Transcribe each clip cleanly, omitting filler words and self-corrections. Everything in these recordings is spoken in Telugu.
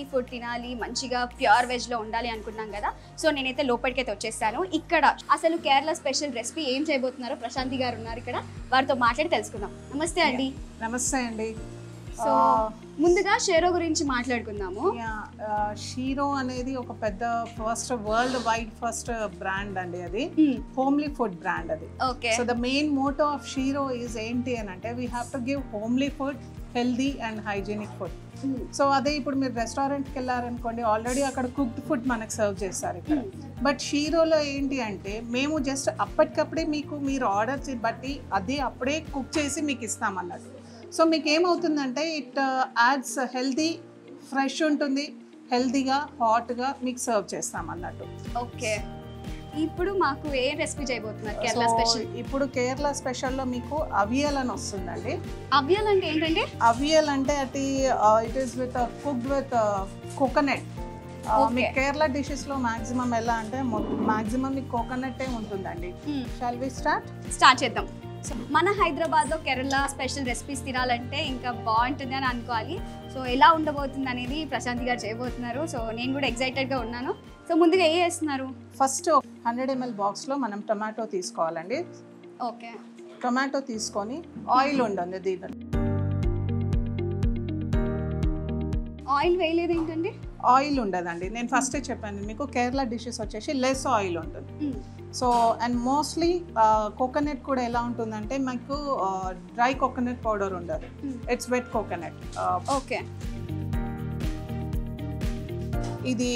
హెల్తీ ఫుడ్ తినాలి, మంచిగా ప్యూర్ వెజ్లో ఉండాలి అనుకున్నాం కదా. సో నేనైతే లోపలికైతే వచ్చేసాను. ఇక్కడ అసలు కేరళ స్పెషల్ రెసిపీ ఏం చేయబోతున్నారో ప్రశాంతి గారు ఉన్నారు ఇక్కడ, వారితో మాట్లాడి తెలుసుకుందాం. నమస్తే అండి. నమస్తే అండి. సో ముందుగా షేరో గురించి మాట్లాడుకుందాము. షీరో అనేది ఒక పెద్ద first world wide first brand అండి. అది హోమ్లీ ఫుడ్ బ్రాండ్ అది. Okay. So the main motto of shero is ఏంటి అని అంటే we have to give homely food, healthy and hygienic food. So అదే ఇప్పుడు మీరు రెస్టారెంట్కి వెళ్ళారనుకోండి, ఆల్రెడీ అక్కడ కుక్డ్ ఫుడ్ మనకు సర్వ్ చేస్తారు ఇక్కడ. బట్ షీరోలో ఏంటి అంటే మేము జస్ట్ అప్పటికప్పుడే మీకు మీరు ఆర్డర్స్ బట్టి అది అప్పుడే కుక్ చేసి మీకు ఇస్తామన్నట్టు. సో మీకు ఏమవుతుందంటే ఇట్ యాడ్స్ హెల్దీ, ఫ్రెష్ ఉంటుంది, హెల్దీగా హాట్గా మీకు సర్వ్ చేస్తామన్నట్టు. ఓకే. ఇప్పుడు మాకు ఏ రెసిపీ చేయబోతున్నారు కేరళ స్పెషల్? ఇప్పుడు కేరళ స్పెషల్లో మీకు అవియల్ అని వస్తుందండి. అవియల్ అంటే ఏంటంటే? అవియల్ అంటే అది it is with cooked with coconut. మీ కేరళ డిషెస్లో మాక్సిమం ఎలా అంటే మాక్సిమం మీకు కోకోనట్టే ఉంటుందండి. షాల్ వి స్టార్ట్ చేద్దాం. సో మన హైదరాబాద్లో కేరళ స్పెషల్ రెసిపీస్ తినాలంటే ఇంకా బాగుంటుంది అని అనుకోవాలి. సో ఎలా ఉండబోతుంది అనేది ప్రశాంతి గారు చేయబోతున్నారు. సో నేను కూడా ఎక్సైటెడ్గా ఉన్నాను. సో ముందుగా ఏ చేస్తున్నారు? ఫస్ట్ 100 ml బాక్స్లో మనం టొమాటో తీసుకోవాలండి. ఓకే. టొమాటో తీసుకొని ఆయిల్ ఉంటుంది దీంట్లో. ఆయిల్ వేయలేదు ఏంటండి? ఆయిల్ ఉండదండి. నేను ఫస్టే చెప్పాను మీకు కేరళ డిషెస్ వచ్చేసి లెస్ ఆయిల్ ఉంటుంది. సో అండ్ మోస్ట్లీ కోకోనట్ కూడా ఎలా ఉంటుందంటే మీకు డ్రై కోకోనట్ పౌడర్ ఉండదు, ఇట్స్ వెట్ కోకోనట్. ఓకే. ఇది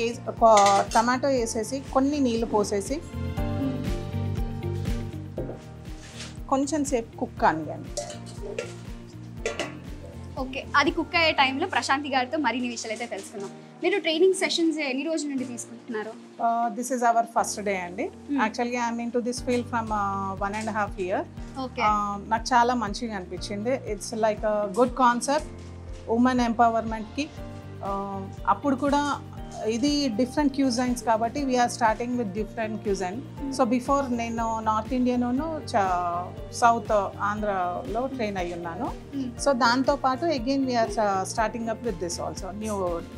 టమాటో వేసేసి కొన్ని నీళ్ళు పోసేసి కొంచెం సేపు కుక్ కానివ్వండి. ఓకే. అది కుక్ అయ్యే టైంలో ప్రశాంతి గారితో మరిన్ని విషయాలు అయితే తెలుసుకుందాం. మీరు ట్రైనింగ్ సెషన్స్ ఎన్ని రోజుల నుండి తీసుకుంటున్నారు? This is our first day అండి. యాక్చువల్గా I'm in to this field from 1.5 years. నాకు చాలా మంచిగా అనిపించింది. It's like good concept women ఎంపవర్మెంట్కి. అప్పుడు కూడా ఇది డిఫరెంట్ క్యూజైన్స్ కాబట్టి we're starting with different cuisine. So before నేను నార్త్ ఇండియన్ను సౌత్ ఆంధ్రాలో ట్రైన్ అయ్యి ఉన్నాను. సో దాంతోపాటు again we're starting up with this also new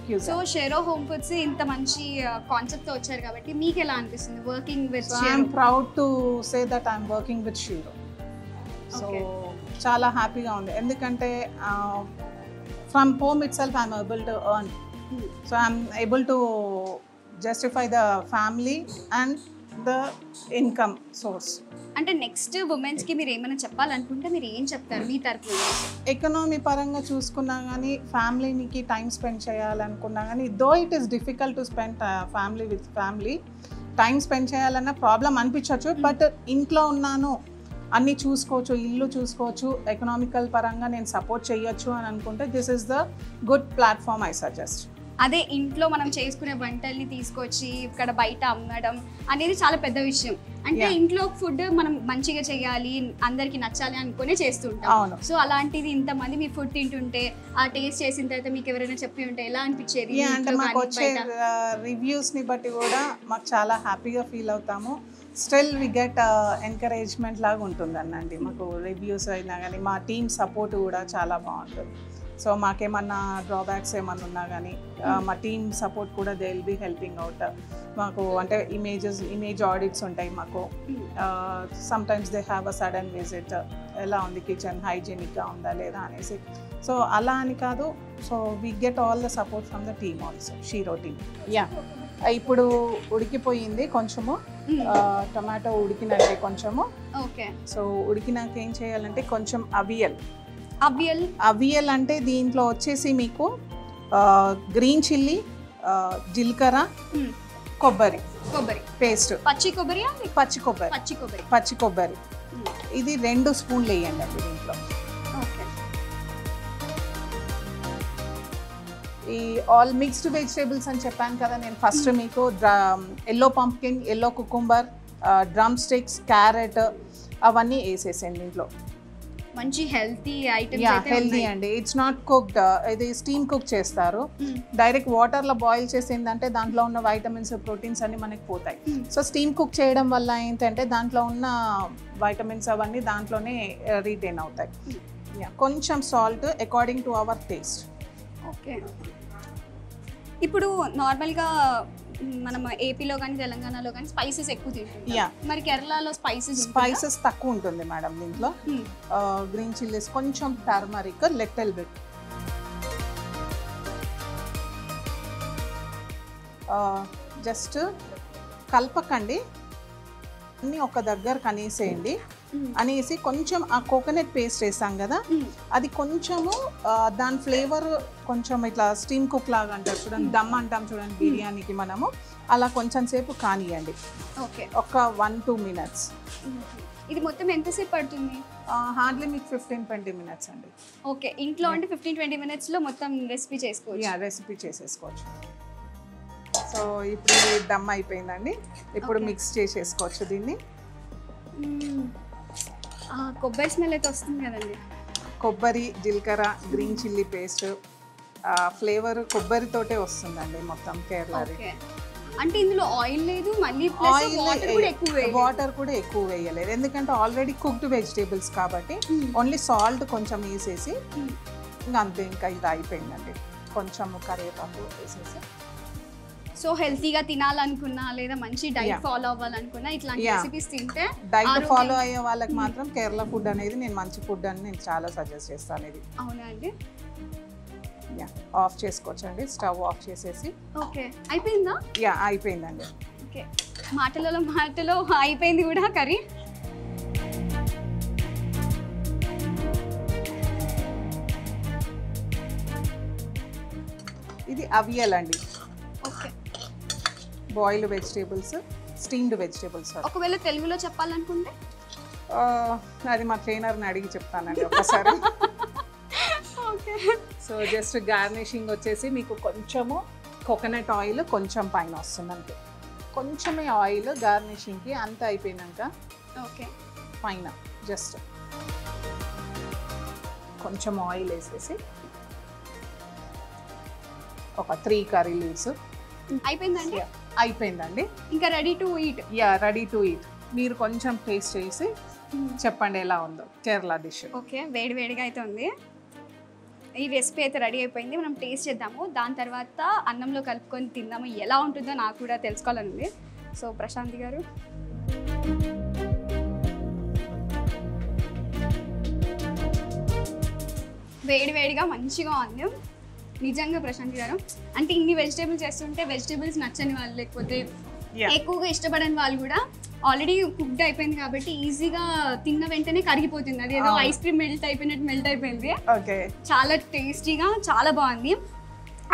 cuisine. So Sheroes home foods ఇంత మంచి కాన్సెప్ట్తో వచ్చారు కాబట్టి మీకు ఎలా అనిపిస్తుంది working with Sheroes? I'm proud to say that I'm working with Sheroes. So చాలా హ్యాపీగా ఉంది ఎందుకంటే from home itself I'm able to earn. So I'm able to justify the family and the income source. అంటే నెక్స్ట్ ఉమెన్స్కి మీరు ఏమైనా చెప్పాలనుకుంటే మీరు ఏం చెప్తారు మీ తరఫున? ఎకనామీ పరంగా చూసుకున్నా కానీ ఫ్యామిలీకి టైం స్పెండ్ చేయాలనుకున్నా కానీ though it is difficult to spend family with family time spend చేయాలన్న ప్రాబ్లం అనిపించవచ్చు. బట్ ఇంట్లో ఉన్నాను, అన్నీ చూసుకోవచ్చు, ఇల్లు చూసుకోవచ్చు, ఎకనామికల్ పరంగా నేను సపోర్ట్ చేయొచ్చు అని అనుకుంటే this is the good platform I suggest. అదే ఇంట్లో మనం చేసుకునే వంటల్ని తీసుకొచ్చి ఇక్కడ బయట అమ్మడం అనేది చాలా పెద్ద విషయం. అంటే ఇంట్లో ఫుడ్ మనం మంచిగా చేయాలి, అందరికి నచ్చాలి అనుకునే చేస్తుంటాం. సో అలాంటిది ఇంతమంది మీ ఫుడ్ తింటుంటే ఆ టేస్ట్ చేసిన తర్వాత మీకు ఎవరైనా చెప్పి ఉంటే ఎలా అనిపించేది? అంటే మాకు వచ్చే రివ్యూస్ని బట్టి కూడా మాకు చాలా హ్యాపీగా ఫీల్ అవుతాము. స్టిల్ వి గెట్ ఎంకరేజ్మెంట్ లాగా ఉంటుందన్నండి. మాకు రివ్యూస్ అయినా కానీ మా టీమ్ సపోర్ట్ కూడా చాలా బాగుంటుంది. సో మాకేమన్నా డ్రాబ్యాక్స్ ఏమన్నా ఉన్నా కానీ మా టీమ్ సపోర్ట్ కూడా they will be helping out. మాకు అంటే ఇమేజ్ ఆడిట్స్ ఉంటాయి మాకు. Sometimes they have a sudden visit, ఎలా ఉంది కిచెన్, హైజీనిక్గా ఉందా లేదా అనేసి. సో అలా అని కాదు, so we get all the support from the team also, shero team. ఇప్పుడు ఉడికిపోయింది కొంచెము, టొమాటో ఉడికినట్టే కొంచెము. ఓకే. సో ఉడికినాక ఏం చేయాలంటే కొంచెం అవియల్ అంటే దీంట్లో వచ్చేసి మీకు గ్రీన్ చిల్లీ, జీలకర్ర, కొబ్బరి పేస్ట్, పచ్చి కొబ్బరి ఇది 2 స్పూన్లు వేయండి అండి దీంట్లో. ఈ ఆల్ మిక్స్డ్ వెజిటేబుల్స్ అని చెప్పాను కదా నేను ఫస్ట్ మీకు. Yellow pumpkin, yellow cucumber, drum sticks, carrot అవన్నీ వేసేసేయండి దీంట్లో. మంచి హెల్తీ ఐటమ్స్ అయితే హెల్తీ అండి. ఇట్స్ నాట్ కుక్డ్, ఇది స్టీమ్ కుక్ చేస్తారు. డైరెక్ట్ వాటర్లో బాయిల్ చేసిందంటే దాంట్లో ఉన్న వైటమిన్స్, ప్రోటీన్స్ అన్ని మనకి పోతాయి. సో స్టీమ్ కుక్ చేయడం వల్ల ఏంటంటే దాంట్లో ఉన్న వైటమిన్స్ అవన్నీ దాంట్లోనే రీటైన్ అవుతాయి. కొంచెం salt according to our taste. Okay. ఇప్పుడు నార్మల్గా మనం ఏపీలో కానీ తెలంగాణలో కానీ స్పైసెస్ ఎక్కువ తింటాం. మరి కేరళలో స్పైసెస్ తక్కువ ఉంటుంది మేడం దీంట్లో. గ్రీన్ చిల్లీస్, కొంచెం టర్మరిక్, లిటిల్ బిట్, జస్ట్ కలపకండి, అన్నీ ఒక దగ్గర కనేసేయండి. అనేసి కొంచెం ఆ కోకోనట్ పేస్ట్ వేసాం కదా, అది కొంచెము దాని ఫ్లేవర్ కొంచెం ఇట్లా స్టీమ్ కుక్ లాగా అంటారు చూడండి, దమ్ అంటాం చూడండి బిర్యానీకి మనము, అలా కొంచెం సేపు కానియండి. ఓకే, ఒక 1-2 minutes. ఇది మొత్తం ఎంతసేపు పడుతుంది? హార్డ్లీ మీకు 15-20 minutes అండి. ఓకే, ఇంట్లో అంటే 15-20 minutesలో మొత్తం రెసిపీ చేసుకోవచ్చు. రెసిపీ చేసేసుకోవచ్చు. సో ఇప్పుడు ఇది దమ్ అయిపోయిందండి. ఇప్పుడు మిక్స్ చేసేసుకోవచ్చు దీన్ని. కొబ్బరి స్మెల్ అయితే వస్తుంది కదండి. కొబ్బరి, జీలకర్ర, గ్రీన్ చిల్లీ పేస్ట్, ఫ్లేవర్ కొబ్బరితోటే వస్తుందండి మొత్తం కేరళది. అంటే ఇందులో ఆయిల్ లేదు, మళ్ళీ వాటర్ కూడా ఎక్కువ వేయలేదు, ఎందుకంటే ఆల్రెడీ కుక్డ్ వెజిటేబుల్స్ కాబట్టి. ఓన్లీ సాల్ట్ కొంచెం వేసేసి ఇంకా అంతే, ఇంకా ఇది అయిపోయిందండి. కొంచెం కరివేపాకు వేసేసి. సో హెల్తీగా తినాలనుకున్నా లేదా మంచి డైట్ ఫాలో అవ్వాలనుకున్నా ఇట్లాంటి రెసిపీస్ తింటే, డైట్ ఫాలో అయ్యే వాళ్ళకి మాత్రం కేరళ ఫుడ్ అనేది నేను మంచి ఫుడ్ అని నేను చాలా సజెస్ట్ చేస్తాను. ఇది అవునా అండి? ఆఫ్ చేసుకోవచ్చండి, స్టవ్ ఆఫ్ చేసేసి. ఓకే, అయిపోయిందా? అయిపోయిందండి. ఓకే, మాటలో అయిపోయింది కూడా కర్రీ. ఇది అవియల్ అండి. Okay, boiled vegetables, steamed vegetables. ఒకవేళ తెలుగులో చెప్పాలనుకుంటే అది మా ట్రైనర్ని అడిగి చెప్తానండి ఒకసారి. ఓకే, సో జస్ట్ గార్నిషింగ్ వచ్చేసి మీకు కొంచెము కోకోనట్ ఆయిల్ కొంచెం పైన వస్తుంది అంతే, కొంచెమే ఆయిల్ గార్నిషింగ్కి. అంత అయిపోయినాక ఓకే పైన జస్ట్ కొంచెం ఆయిల్ వేసేసి ఒక 3 curry leaves. అయిపోయిందండి? అయిపోయిందండి, ఇంకా ready to eat. Ready to eat. మీరు కొంచెం టేస్ట్ చేసి చెప్పండి ఎలా ఉందో కేరళ డిష్. ఓకే, వేడివేడిగా అయితే ఉంది. ఈ రెసిపీ అయితే రెడీ అయిపోయింది, మనం టేస్ట్ చేద్దాము. దాని తర్వాత అన్నంలో కలుపుకొని తిందాము, ఎలా ఉంటుందో నాకు కూడా తెలుసుకోవాలని ఉంది. సో ప్రశాంతి గారు, వేడివేడిగా మంచిగా ఉంది నిజంగా. ప్రశాంతి గారు, అంటే ఇన్ని వెజిటేబుల్స్ చేస్తుంటే వెజిటేబుల్స్ నచ్చని వాళ్ళు లేకపోతే ఎక్కువగా ఇష్టపడని వాళ్ళు కూడా ఆల్రెడీ కుక్డ్ అయిపోయింది కాబట్టి ఈజీగా తిన్న వెంటనే కరిగిపోతుంది. అది ఏదో ఐస్ క్రీమ్ మెల్ట్ అయిపోయినట్టు మెల్ట్ అయిపోయింది. చాలా టేస్టీగా, చాలా బాగుంది.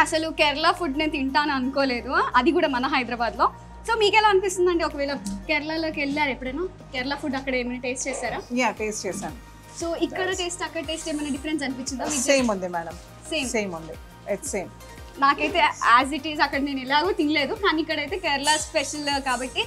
అసలు కేరళ ఫుడ్ నేను తింటాను అనుకోలేదు, అది కూడా మన హైదరాబాద్లో. సో మీకు ఎలా అనిపిస్తుంది అండి? ఒకవేళ కేరళలోకి వెళ్ళారు ఎప్పుడైనా, కేరళ ఫుడ్ అక్కడ ఏమైనా టేస్ట్ చేస్తారా? టేస్ట్ చేశాను. సో ఇక్కడ టేస్ట్ అక్కడ టేస్ట్ ఏమైనా డిఫరెన్స్ అనిపించిందా? సేమ్ ఉంది మేడం, సేమ్ ఉంది, ఇట్స్ సేమ్. నాకైతే యాజ్ ఇట్ ఈస్ అక్కడ నేను ఎలాగో తినలేదు, కానీ ఇక్కడైతే కేరళ స్పెషల్ కాబట్టి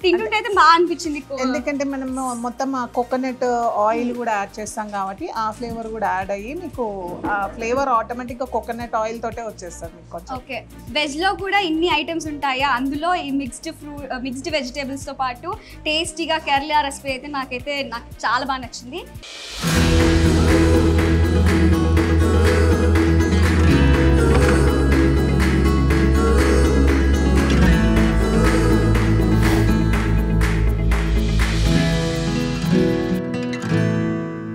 తింటుంటే అయితే బాగా అనిపించింది. ఎందుకంటే మనం మొత్తం ఆ కోకోనట్ ఆయిల్ కూడా యాడ్ చేస్తాం కాబట్టి ఆ ఫ్లేవర్ కూడా యాడ్ అయ్యి మీకు ఆ ఫ్లేవర్ ఆటోమేటిక్గా కోకోనట్ ఆయిల్ తోటే వచ్చేస్తుంది మీకు కొంచెం. ఓకే, వెజ్లో కూడా ఇన్ని ఐటమ్స్ ఉంటాయా? అందులో ఈ మిక్స్డ్ వెజిటేబుల్స్తో పాటు టేస్టీగా కేరళ రెసిపీ అయితే నాకు చాలా బాగా నచ్చింది.